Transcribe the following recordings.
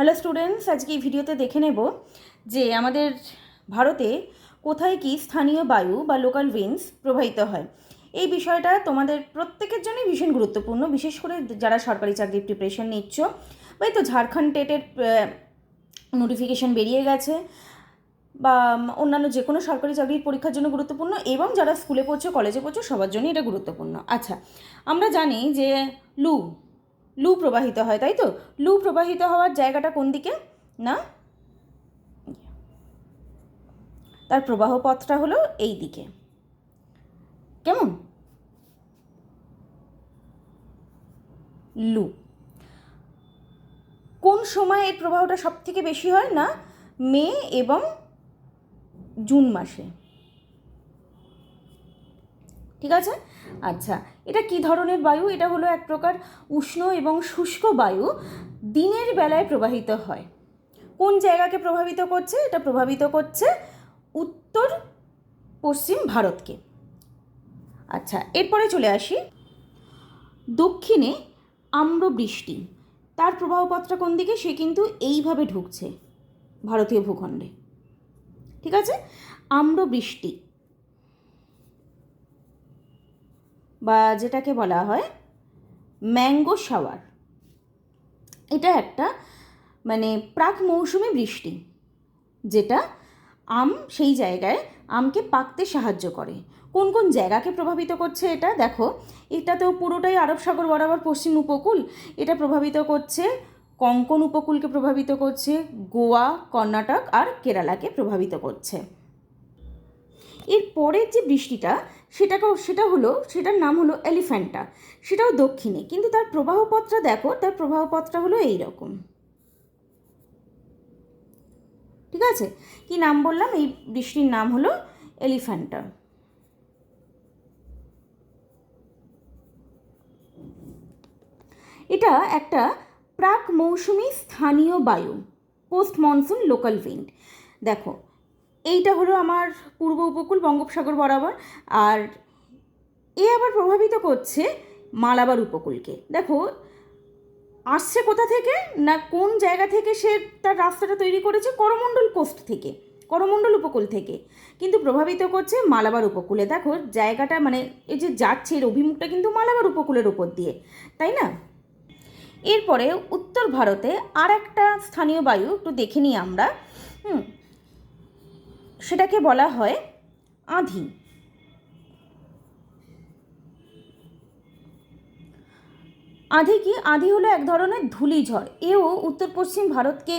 Hello students, আজকে এই ভিডিওতে দেখে নেব যে আমাদের ভারতে কোথায় কি স্থানীয় বায়ু বা লোকাল উইন্ডস প্রবাহিত হয়। এই বিষয়টা তোমাদের প্রত্যেকের জন্যই ভীষণ গুরুত্বপূর্ণ, বিশেষ করে যারা সরকারি চাকরির প্রিপারেশন নিচ্ছ। বা এই তো ঝাড়খণ্ড টেটের নোটিফিকেশন বেরিয়ে গেছে, বা অন্যান্য যে কোনো সরকারি চাকরির পরীক্ষার জন্য গুরুত্বপূর্ণ, এবং যারা স্কুলে পড়ছো কলেজে পড়ছো সবার জন্য এটা গুরুত্বপূর্ণ। আচ্ছা, আমরা জানি যে লু প্রবাহিত হয়, তাই তো? লু প্রবাহিত হওয়ার জায়গাটা কোন দিকে? না, তার প্রবাহ পথটা হলো এই দিকে। কেমন? লু কোন সময় এর প্রবাহটা সব থেকে বেশি হয়? না, মে এবং জুন মাসে। ঠিক আছে। আচ্ছা, এটা কি ধরনের বায়ু? এটা হলো এক প্রকার উষ্ণ এবং শুষ্ক বায়ু, দিনের বেলায় প্রবাহিত হয়। কোন জায়গাকে প্রভাবিত করছে? এটা প্রভাবিত করছে উত্তর পশ্চিম ভারতকে। আচ্ছা, এরপরে চলে আসি দক্ষিণে আম্রবৃষ্টি। তার প্রবাহপথটা কোন দিকে? সে কিন্তু এইভাবে ঢুকছে ভারতীয় ভূখণ্ডে। ঠিক আছে। আম্রবৃষ্টি বা যেটাকে বলা হয় ম্যাঙ্গো শাওয়ার, এটা একটা মানে প্রাক মৌসুমি বৃষ্টি, যেটা সেই জায়গায় আমকে পাকতে সাহায্য করে। কোন কোন জায়গাকে প্রভাবিত করছে এটা দেখো। এটা তো পুরোটাই আরব সাগর বরাবর পশ্চিম উপকূল। এটা প্রভাবিত করছে কোঙ্কণ উপকূলকে, প্রভাবিত করছে গোয়া, কর্ণাটক আর কেরালাকে প্রভাবিত করছে। এর পরের যে বৃষ্টিটা সেটার নাম হলো এলিফ্যান্টা। সেটাও দক্ষিণে, কিন্তু তার প্রবাহপথটা দেখো, তার প্রবাহপথটা হলো এই রকম। ঠিক আছে। কি নাম বললাম? এই বৃষ্টির নাম হলো এলিফ্যান্টা। এটা একটা প্রাক মৌসুমি স্থানীয় বায়ু, পোস্ট মনসুন লোকাল উইন্ড। দেখো, এইটা হলো আমার পূর্ব উপকূল বঙ্গোপসাগর বরাবর, আর এ আবার প্রভাবিত করছে মালাবার উপকূলকে। দেখো, আসছে কোথা থেকে? না, কোন জায়গা থেকে সে তার রাস্তাটা তৈরি করেছে? করমণ্ডল কোস্ট থেকে, করমণ্ডল উপকূল থেকে, কিন্তু প্রভাবিত করছে মালাবার উপকূলে। দেখো জায়গাটা, মানে এই যে যাচ্ছে এর অভিমুখটা কিন্তু মালাবার উপকূলের উপর দিয়ে, তাই না? এরপরে উত্তর ভারতে আর একটা স্থানীয় বায়ু একটু দেখে নিই আমরা। সেটাকে বলা হয় আঁধি। আঁধি কি? আঁধি হলো এক ধরনের ধূলিঝড়। এও উত্তর পশ্চিম ভারতকে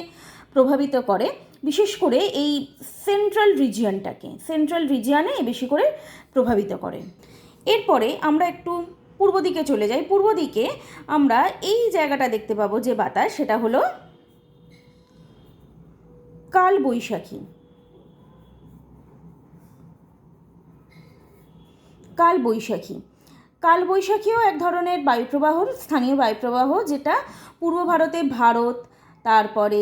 প্রভাবিত করে, বিশেষ করে এই সেন্ট্রাল রিজিয়নে বেশি করে প্রভাবিত করে। এরপরে আমরা একটু পূর্ব দিকে চলে যাই। পূর্ব দিকে আমরা এই জায়গাটা দেখতে পাবো যে বাতাস, সেটা হলো কালবৈশাখী। কালবৈশাখীও এক ধরনের স্থানীয় বায়ুপ্রবাহ, যেটা পূর্ব ভারতে ভারত, তারপরে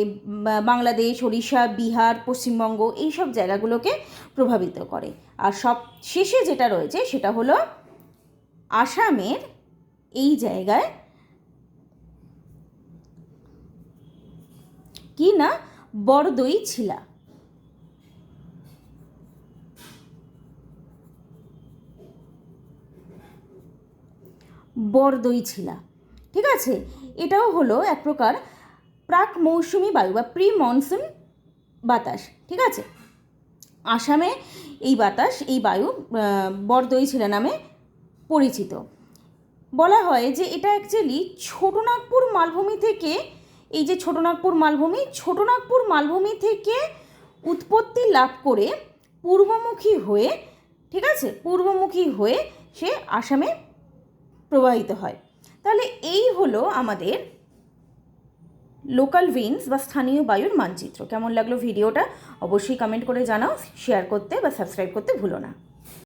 বাংলাদেশ, ওড়িশা, বিহার, পশ্চিমবঙ্গ এইসব জায়গাগুলোকে প্রভাবিত করে। আর সব শেষে যেটা রয়েছে সেটা হলো আসামের এই জায়গায়, কি না, বরদইছিলা। ঠিক আছে। এটাও হলো এক প্রকার প্রাক মৌসুমি বায়ু বা প্রি মনসুন বাতাস। ঠিক আছে। আসামে এই বায়ু বরদইছিলা নামে পরিচিত। বলা হয় যে এটা অ্যাকচুয়ালি ছোটনাগপুর মালভূমি থেকে, এই যে ছোটনাগপুর মালভূমি থেকে উৎপত্তি লাভ করে পূর্বমুখী হয়ে সে আসামে প্রবাহিত হয়। তাহলে এই হলো আমাদের লোকাল উইন্ডস বা স্থানীয় বায়ুর মানচিত্র। কেমন লাগলো ভিডিওটা? অবশ্যই কমেন্ট করে জানাও, শেয়ার করতে বা সাবস্ক্রাইব করতে ভুলো না।